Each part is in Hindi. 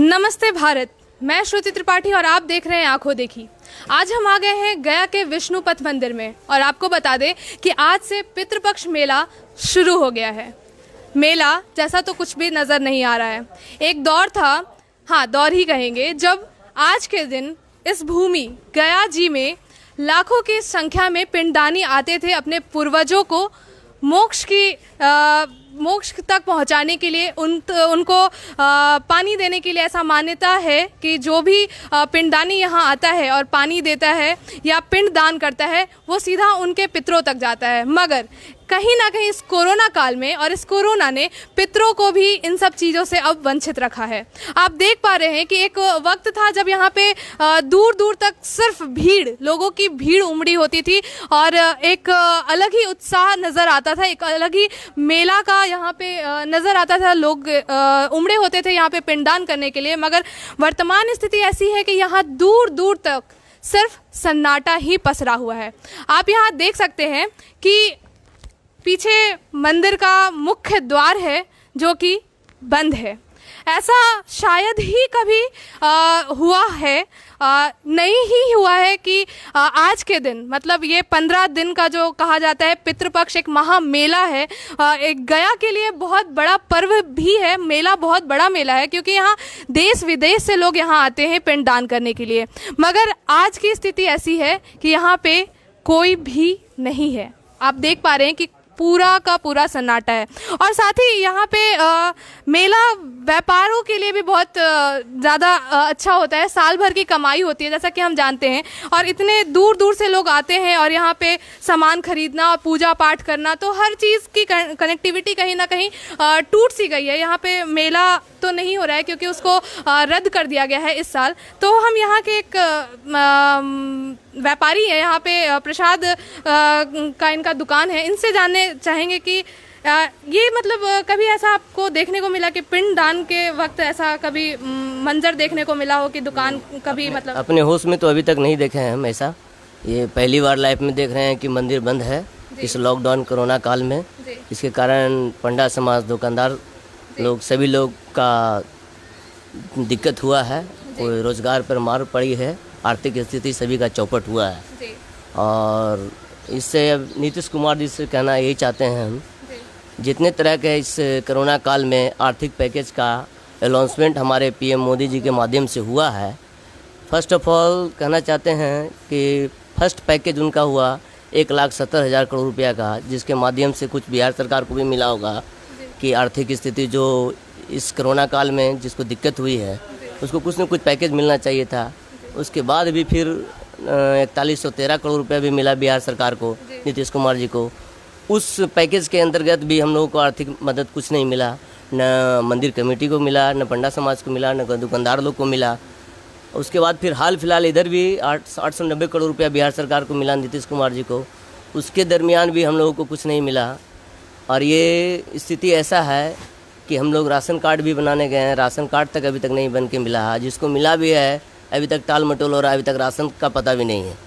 नमस्ते भारत, मैं श्रुति त्रिपाठी और आप देख रहे हैं आंखों देखी। आज हम आ गए हैं गया के विष्णुपथ मंदिर में और आपको बता दें कि आज से पितृपक्ष मेला शुरू हो गया है। मेला जैसा तो कुछ भी नज़र नहीं आ रहा है। एक दौर था, हाँ दौर ही कहेंगे, जब आज के दिन इस भूमि गया जी में लाखों की संख्या में पिंडदानी आते थे अपने पूर्वजों को मोक्ष तक पहुंचाने के लिए, उनको पानी देने के लिए। ऐसा मान्यता है कि जो भी पिंडदानी यहाँ आता है और पानी देता है या पिंड दान करता है वो सीधा उनके पितरों तक जाता है। मगर कहीं ना कहीं इस कोरोना काल में और इस कोरोना ने पितरों को भी इन सब चीज़ों से अब वंचित रखा है। आप देख पा रहे हैं कि एक वक्त था जब यहाँ पे दूर दूर तक सिर्फ भीड़, लोगों की भीड़ उमड़ी होती थी और एक अलग ही उत्साह नज़र आता था, एक अलग ही मेला का यहाँ पे नज़र आता था। लोग उमड़े होते थे यहाँ पे पिंडदान करने के लिए। मगर वर्तमान स्थिति ऐसी है कि यहाँ दूर दूर तक सिर्फ सन्नाटा ही पसरा हुआ है। आप यहाँ देख सकते हैं कि पीछे मंदिर का मुख्य द्वार है जो कि बंद है। ऐसा शायद ही कभी हुआ है, नहीं ही हुआ है कि आज के दिन, मतलब ये 15 दिन का जो कहा जाता है पितृपक्ष एक महामेला है, एक गया के लिए बहुत बड़ा पर्व भी है। मेला बहुत बड़ा मेला है क्योंकि यहाँ देश विदेश से लोग यहाँ आते हैं पिंडदान करने के लिए। मगर आज की स्थिति ऐसी है कि यहाँ पे कोई भी नहीं है। आप देख पा रहे हैं कि पूरा का पूरा सन्नाटा है। और साथ ही यहाँ पे मेला व्यापारों के लिए भी बहुत ज़्यादा अच्छा होता है। साल भर की कमाई होती है जैसा कि हम जानते हैं, और इतने दूर दूर से लोग आते हैं और यहाँ पे सामान खरीदना और पूजा पाठ करना, तो हर चीज़ की कनेक्टिविटी कहीं ना कहीं टूट सी गई है। यहाँ पे मेला तो नहीं हो रहा है क्योंकि उसको रद्द कर दिया गया है इस साल। तो हम यहाँ के एक व्यापारी हैं, यहाँ पे प्रसाद का इनका दुकान है, इनसे जानने चाहेंगे कि ये मतलब कभी ऐसा आपको देखने को मिला कि पिंड दान के वक्त ऐसा कभी मंजर देखने को मिला हो कि दुकान कभी मतलब? अपने होश में तो अभी तक नहीं देखे हैं हम ऐसा। ये पहली बार लाइफ में देख रहे हैं कि मंदिर बंद है इस लॉकडाउन कोरोना काल में। इसके कारण पंडा समाज, दुकानदार लोग, सभी लोग का दिक्कत हुआ है। कोई रोजगार पर मार पड़ी है, आर्थिक स्थिति सभी का चौपट हुआ है। और इससे अब नीतीश कुमार जी से कहना यही चाहते हैं हम, जितने तरह के इस कोरोना काल में आर्थिक पैकेज का अनाउंसमेंट हमारे पीएम मोदी जी के माध्यम से हुआ है। फर्स्ट ऑफ ऑल कहना चाहते हैं कि फर्स्ट पैकेज उनका हुआ 1,70,000 करोड़ रुपया का, जिसके माध्यम से कुछ बिहार सरकार को भी मिला होगा कि आर्थिक स्थिति जो इस कोरोना काल में जिसको दिक्कत हुई है उसको कुछ न कुछ पैकेज मिलना चाहिए था। उसके बाद भी फिर 4113 करोड़ रुपया भी मिला बिहार सरकार को, नीतीश कुमार जी को। उस पैकेज के अंतर्गत भी हम लोगों को आर्थिक मदद कुछ नहीं मिला, न मंदिर कमेटी को मिला, न पंडा समाज को मिला, न दुकानदार लोग को मिला। उसके बाद फिर हाल फिलहाल इधर भी 890 करोड़ रुपया बिहार सरकार को मिला, नीतीश कुमार जी को। उसके दरमियान भी हम लोगों को कुछ नहीं मिला। और ये स्थिति ऐसा है कि हम लोग राशन कार्ड भी बनाने गए हैं, राशन कार्ड तक अभी तक नहीं बन के मिला। जिसको मिला भी है अभी तक टाल मटोल हो रहा है, अभी तक राशन का पता भी नहीं है।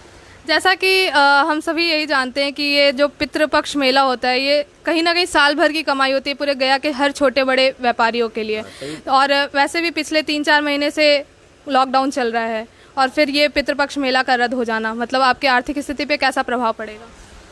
जैसा कि हम सभी यही जानते हैं कि ये जो पितृपक्ष मेला होता है ये कहीं ना कहीं साल भर की कमाई होती है पूरे गया के हर छोटे बड़े व्यापारियों के लिए। और वैसे भी पिछले 3-4 महीने से लॉकडाउन चल रहा है और फिर ये पितृपक्ष मेला का रद्द हो जाना, मतलब आपके आर्थिक स्थिति पे कैसा प्रभाव पड़ेगा?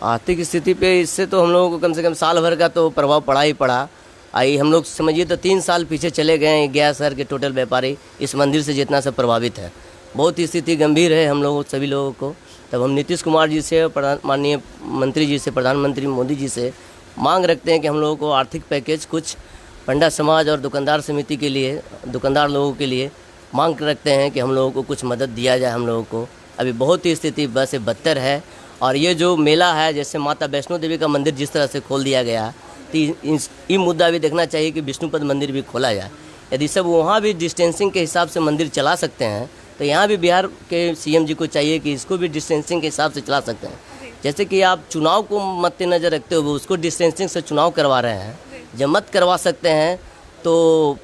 आर्थिक स्थिति पे इससे तो हम लोगों को कम से कम साल भर का तो प्रभाव पड़ा ही पड़ा। आई हम लोग समझिए तो 3 साल पीछे चले गए हैं। गया शहर के टोटल व्यापारी इस मंदिर से जितना सब प्रभावित है, बहुत ही स्थिति गंभीर है हम लोग सभी लोगों को। तब हम नीतीश कुमार जी से, माननीय मंत्री जी से, प्रधानमंत्री मोदी जी से मांग रखते हैं कि हम लोगों को आर्थिक पैकेज कुछ पंडा समाज और दुकानदार समिति के लिए, दुकानदार लोगों के लिए मांग रखते हैं कि हम लोगों को कुछ मदद दिया जाए। हम लोगों को अभी बहुत ही स्थिति बस बदतर है। और ये जो मेला है, जैसे माता वैष्णो देवी का मंदिर जिस तरह से खोल दिया गया, तो ये मुद्दा भी देखना चाहिए कि विष्णुपद मंदिर भी खोला जाए। यदि सब वहाँ भी डिस्टेंसिंग के हिसाब से मंदिर चला सकते हैं तो यहाँ भी बिहार के सीएम जी को चाहिए कि इसको भी डिस्टेंसिंग के हिसाब से चला सकते हैं। जैसे कि आप चुनाव को मद्देनजर रखते हुए उसको डिस्टेंसिंग से चुनाव करवा रहे हैं, जब मत करवा सकते हैं तो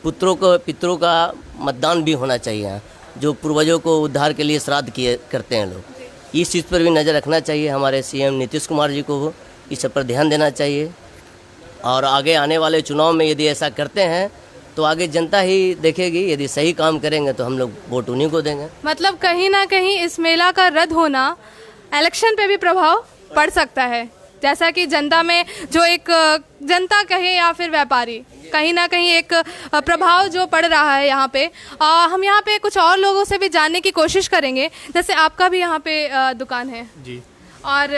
पितरों का मतदान भी होना चाहिए, जो पूर्वजों को उद्धार के लिए श्राद्ध किए करते हैं लोग। इस चीज़ पर भी नज़र रखना चाहिए। हमारे सीएम नीतीश कुमार जी को इस पर ध्यान देना चाहिए। और आगे आने वाले चुनाव में यदि ऐसा करते हैं तो आगे जनता ही देखेगी। यदि सही काम करेंगे तो हम लोग वोट उन्हीं को देंगे। मतलब कहीं ना कहीं इस मेला का रद्द होना इलेक्शन पे भी प्रभाव पड़ सकता है, जैसा कि जनता में जो एक जनता कहे या फिर व्यापारी, कहीं ना कहीं एक प्रभाव जो पड़ रहा है यहाँ पे। हम यहाँ पे कुछ और लोगों से भी जानने की कोशिश करेंगे। जैसे आपका भी यहाँ पे दुकान है जी, और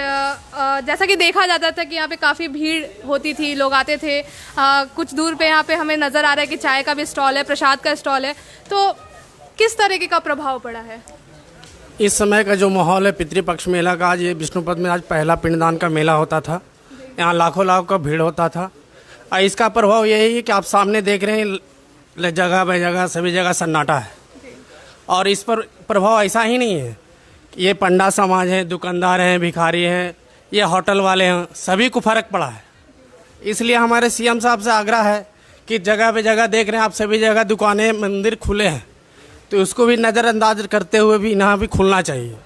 जैसा कि देखा जाता था कि यहाँ पे काफ़ी भीड़ होती थी, लोग आते थे। कुछ दूर पे यहाँ पे हमें नज़र आ रहा है कि चाय का भी स्टॉल है, प्रसाद का स्टॉल है। तो किस तरीके का प्रभाव पड़ा है? इस समय का जो माहौल है पितृपक्ष मेला का, आज ये विष्णुपद में आज पहला पिंडदान का मेला होता था। यहाँ लाखों लाख का भीड़ होता था। और इसका प्रभाव यही है कि आप सामने देख रहे हैं जगह बे जगह सभी जगह सन्नाटा है। और इस पर प्रभाव ऐसा ही नहीं है, ये पंडा समाज है, दुकानदार हैं, भिखारी हैं, ये होटल वाले हैं, सभी को फर्क पड़ा है। इसलिए हमारे सीएम साहब से आग्रह है कि जगह पे जगह देख रहे हैं आप, सभी जगह दुकानें मंदिर खुले हैं, तो उसको भी नज़रअंदाज करते हुए भी यहाँ भी खुलना चाहिए।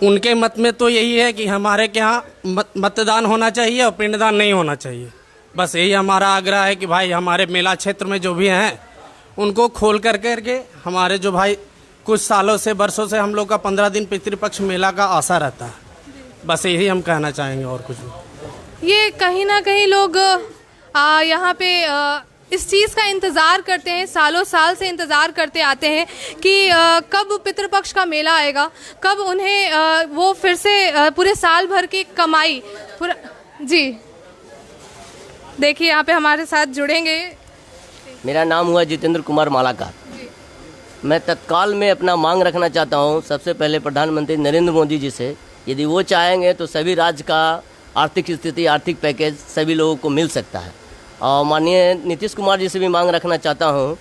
उनके मत में तो यही है कि हमारे के यहाँ मतदान होना चाहिए और पिंडदान नहीं होना चाहिए। बस यही हमारा आग्रह है कि भाई हमारे मेला क्षेत्र में जो भी हैं उनको खोल करके हमारे जो भाई कुछ सालों से वर्षों से हम लोग का 15 दिन पितृपक्ष मेला का आशा रहता है। बस यही हम कहना चाहेंगे और कुछ नहीं। ये कहीं ना कहीं लोग यहाँ पे इस चीज़ का इंतज़ार करते हैं, सालों साल से इंतज़ार करते आते हैं कि कब पितृपक्ष का मेला आएगा, कब उन्हें वो फिर से पूरे साल भर की कमाई पूरा। जी देखिए यहाँ पे हमारे साथ जुड़ेंगे। मेरा नाम हुआ जितेंद्र कुमार मालाकार। मैं तत्काल में अपना मांग रखना चाहता हूँ सबसे पहले प्रधानमंत्री नरेंद्र मोदी जी से। यदि वो चाहेंगे तो सभी राज्य का आर्थिक स्थिति, आर्थिक पैकेज सभी लोगों को मिल सकता है। और माननीय नीतीश कुमार जी से भी मांग रखना चाहता हूँ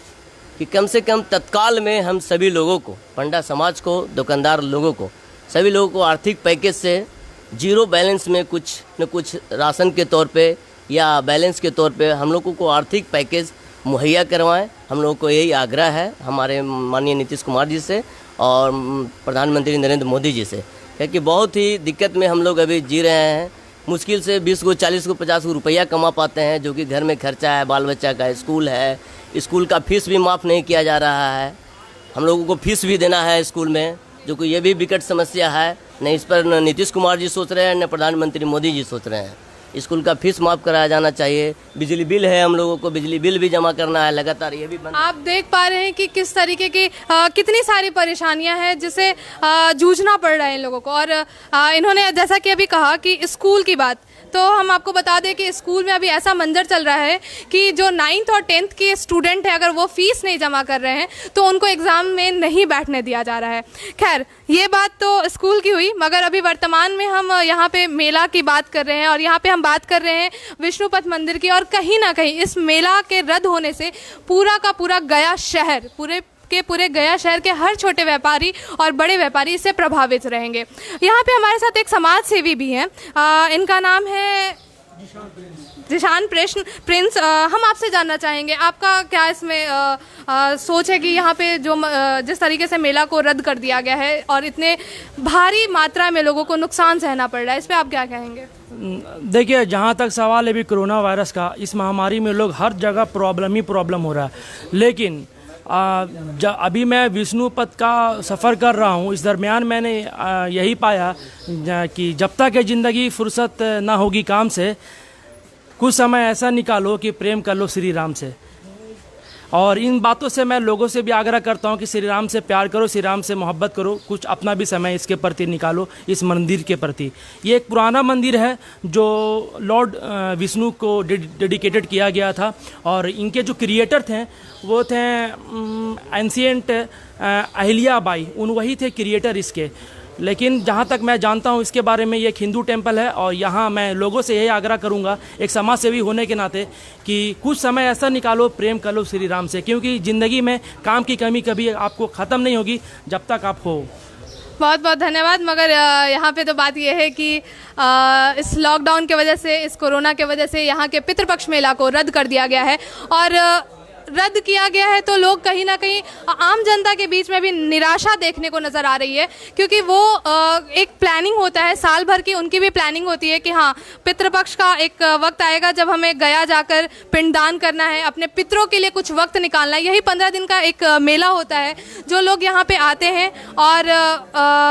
कि कम से कम तत्काल में हम सभी लोगों को, पंडा समाज को, दुकानदार लोगों को, सभी लोगों को आर्थिक पैकेज से जीरो बैलेंस में कुछ न कुछ राशन के तौर पे या बैलेंस के तौर पे हम लोगों को आर्थिक पैकेज मुहैया करवाएं। हम लोगों को यही आग्रह है हमारे माननीय नीतीश कुमार जी से और प्रधानमंत्री नरेंद्र मोदी जी से, क्योंकि बहुत ही दिक्कत में हम लोग अभी जी रहे हैं। मुश्किल से 20 को 40 को 50 को रुपया कमा पाते हैं, जो कि घर में खर्चा है, बाल बच्चा का स्कूल है, स्कूल का फीस भी माफ़ नहीं किया जा रहा है। हम लोगों को फीस भी देना है स्कूल में, जो कि ये भी विकट समस्या है। न इस पर न नीतीश कुमार जी सोच रहे हैं, न प्रधानमंत्री मोदी जी सोच रहे हैं। स्कूल का फीस माफ़ कराया जाना चाहिए। बिजली बिल है, हम लोगों को बिजली बिल भी जमा करना है लगातार, ये भी बंद। आप देख पा रहे हैं कि किस तरीके की कितनी सारी परेशानियां हैं जिसे जूझना पड़ रहा है इन लोगों को। और इन्होंने जैसा कि अभी कहा कि स्कूल की बात, तो हम आपको बता दें कि स्कूल में अभी ऐसा मंजर चल रहा है कि जो 9th और 10th के स्टूडेंट हैं, अगर वो फीस नहीं जमा कर रहे हैं तो उनको एग्ज़ाम में नहीं बैठने दिया जा रहा है। खैर, ये बात तो स्कूल की हुई, मगर अभी वर्तमान में हम यहाँ पे मेला की बात कर रहे हैं और यहाँ पे हम बात कर रहे हैं विष्णुपद मंदिर की। और कहीं ना कहीं इस मेला के रद्द होने से पूरा का पूरा गया शहर, पूरे गया शहर के हर छोटे व्यापारी और बड़े व्यापारी इससे प्रभावित रहेंगे। यहाँ पे हमारे साथ एक समाज सेवी भी हैं, इनका नाम है जिशान प्रिंस। हम आपसे जानना चाहेंगे आपका क्या इसमें सोच है कि यहाँ पे जो जिस तरीके से मेला को रद्द कर दिया गया है और इतने भारी मात्रा में लोगों को नुकसान सहना पड़ रहा है, इस पर आप क्या कहेंगे? देखिए, जहाँ तक सवाल है अभी कोरोना वायरस का, इस महामारी में लोग हर जगह प्रॉब्लम हो रहा है। लेकिन अभी मैं विष्णुपद का सफ़र कर रहा हूँ, इस दरमियान मैंने यही पाया कि जब तक ये ज़िंदगी फुर्सत ना होगी काम से, कुछ समय ऐसा निकालो कि प्रेम कर लो श्री राम से। और इन बातों से मैं लोगों से भी आग्रह करता हूँ कि श्री राम से प्यार करो, श्री राम से मोहब्बत करो, कुछ अपना भी समय इसके प्रति निकालो, इस मंदिर के प्रति। ये एक पुराना मंदिर है जो लॉर्ड विष्णु को डेडिकेटेड किया गया था और इनके जो क्रिएटर थे वो थे एंशिएंट अहिल्याबाई, वही थे क्रिएटर इसके। लेकिन जहाँ तक मैं जानता हूँ इसके बारे में, ये एक हिंदू टेम्पल है और यहाँ मैं लोगों से यही आग्रह करूँगा एक समाज सेवी होने के नाते कि कुछ समय ऐसा निकालो, प्रेम कर लो श्री राम से, क्योंकि ज़िंदगी में काम की कमी कभी आपको ख़त्म नहीं होगी जब तक आप हो। बहुत बहुत धन्यवाद। मगर यहाँ पे तो बात ये है कि इस लॉकडाउन की वजह से, इस कोरोना के वजह से यहाँ के पितृपक्ष मेला को रद्द कर दिया गया है और रद्द किया गया है तो लोग कहीं ना कहीं आम जनता के बीच में भी निराशा देखने को नज़र आ रही है, क्योंकि वो एक प्लानिंग होता है साल भर की, उनकी भी प्लानिंग होती है कि हाँ पितृपक्ष का एक वक्त आएगा जब हमें गया जाकर पिंडदान करना है, अपने पितरों के लिए कुछ वक्त निकालना है। यही 15 दिन का एक मेला होता है जो लोग यहाँ पे आते हैं और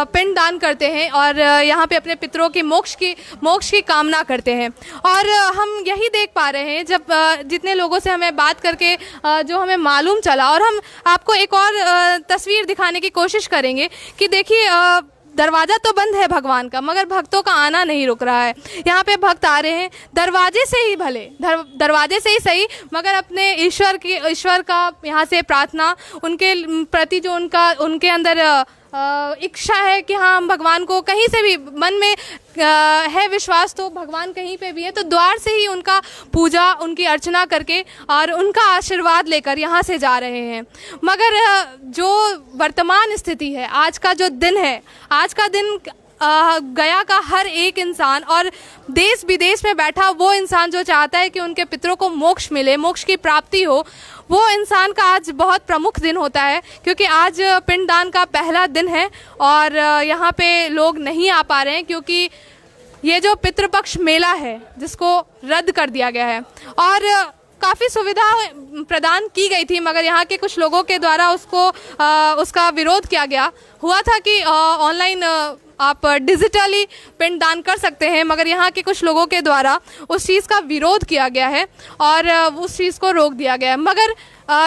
पिंडदान करते हैं और यहाँ पे अपने पितरों की मोक्ष की कामना करते हैं। और हम यही देख पा रहे हैं जब जितने लोगों से हमें बात करके जो हमें मालूम चला, और हम आपको एक और तस्वीर दिखाने की कोशिश करेंगे कि देखिए दरवाज़ा तो बंद है भगवान का, मगर भक्तों का आना नहीं रुक रहा है। यहाँ पे भक्त आ रहे हैं दरवाजे से ही, भले दरवाजे से ही सही, मगर अपने ईश्वर का यहाँ से प्रार्थना, उनके प्रति जो उनके अंदर इच्छा है कि हाँ हम भगवान को कहीं से भी मन में है विश्वास, तो भगवान कहीं पे भी है, तो द्वार से ही उनका पूजा, उनकी अर्चना करके और उनका आशीर्वाद लेकर यहाँ से जा रहे हैं। मगर जो वर्तमान स्थिति है, आज का जो दिन है, आज का दिन गया का हर एक इंसान और देश विदेश में बैठा वो इंसान जो चाहता है कि उनके पितरों को मोक्ष मिले, मोक्ष की प्राप्ति हो, वो इंसान का आज बहुत प्रमुख दिन होता है, क्योंकि आज पिंडदान का पहला दिन है और यहाँ पे लोग नहीं आ पा रहे हैं क्योंकि ये जो पितृपक्ष मेला है जिसको रद्द कर दिया गया है। और काफ़ी सुविधा प्रदान की गई थी, मगर यहाँ के कुछ लोगों के द्वारा उसका विरोध किया गया। हुआ था कि ऑनलाइन आप डिजिटली पिंडदान कर सकते हैं, मगर यहाँ के कुछ लोगों के द्वारा उस चीज़ का विरोध किया गया है और उस चीज़ को रोक दिया गया है। मगर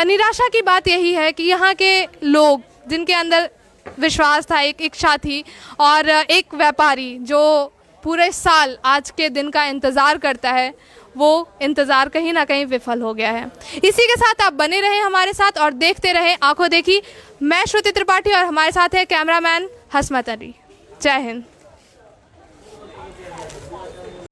निराशा की बात यही है कि यहाँ के लोग जिनके अंदर विश्वास था, एक इच्छा थी, और एक व्यापारी जो पूरे साल आज के दिन का इंतज़ार करता है, वो इंतज़ार कहीं ना कहीं विफल हो गया है। इसी के साथ आप बने रहें हमारे साथ और देखते रहें आंखों देखी। मैं श्रुति त्रिपाठी और हमारे साथ है कैमरामैन हसमत अली। जय हिंद।